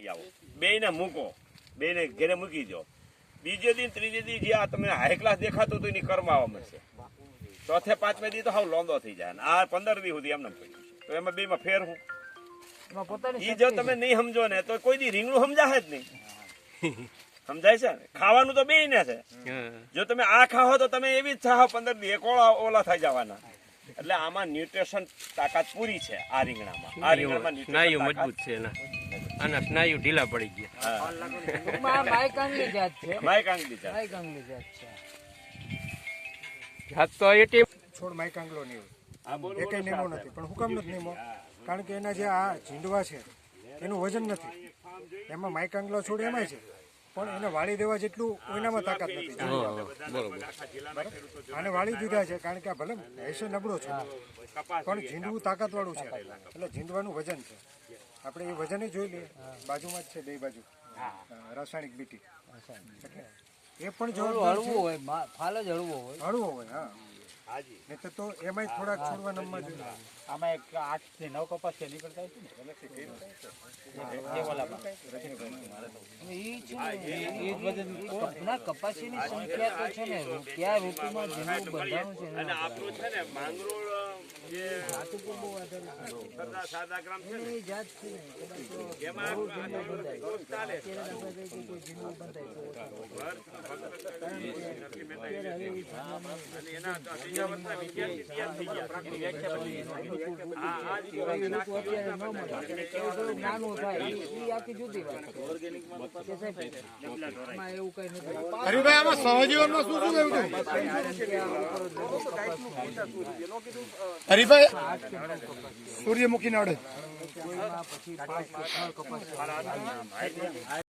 આવો બેને મૂકો, બેને ઘરે મૂકી દો. બીજે દી ત્રીજે દી જે આ તમને હાઈ ક્લાસ દેખાતો તો એની કર્મ આવવા મળશે. ચોથે પાંચમે દી તો હાવ લોંદો થઈ જાય. આ 15 દી સુધી એમને પડ્યું છે. તો એમાં બેમાં ફેર હું ઈ જો તમે નહીં સમજો ને તો કોઈ દી રીંગણું સમજાશે જ નહીં. સમજાય છે ને? ખાવાનું તો બે ને છે. જો તમે આ ખાઓ તો તમે એવી જ થાવ 15 દી ઓલા થઈ જવાના. એટલે આમાં ન્યુટ્રિશન તાકાત પૂરી છે. આ રીંગણામાં સ્નાયુ મજબૂત છે એના, આના સ્નાયુ ઢીલા પડી ગયા. માયકાંગલી જાત છે. માયકાંગલી જાત છે. જાત તો એટી છોડ માયકાંગલો નહીં હોય, એકેય નિયમો નથી. પણ હુકમ નથી નિયમો? કારણ કે એના જે આ ઝીંડવા છે એનું વજન નથી. એમાં માયકાંગલો છોડ એમાંય છે, પણ એને વાળી દેવા જેટલું એનામાં તાકાત નથી. આને વાળી દીધા છે કારણ કે આ ભલે હૈસે નબળો છે પણ ઝીંડવું તાકાત વાળું છે. એટલે ઝીંડવાનું વજન છે. આપણે એ વજન જોઈ લઈએ. બાજુમાં જ છે બે બાજુ રાસાયણિક બીટી. એ પણ જો હળવું હોય, ફાલ જ હળવો હોય. હા, નહીં તો એમાંય થોડાક છોડવા નમવા જોઈએ. આમાં 8 થી 9 કપાસ છે નીકળતા કપાસીની સંખ્યા તો છે ને ત્યાં ઋતુમાં જેનું બંધાણું છે અને આપણું છે ને માંગરોળ જે સાદા ગ્રામ છે ને એ જાત છે એમાં નાનું થાય એ આખી જુદી વાત છે. એવું કઈ નથી. હરિભાઈ, આમાં સહજીવનમાં શું શું એવું હરિભાઈ? સૂર્યમુખી ના અડદ પછી 5 કપાસ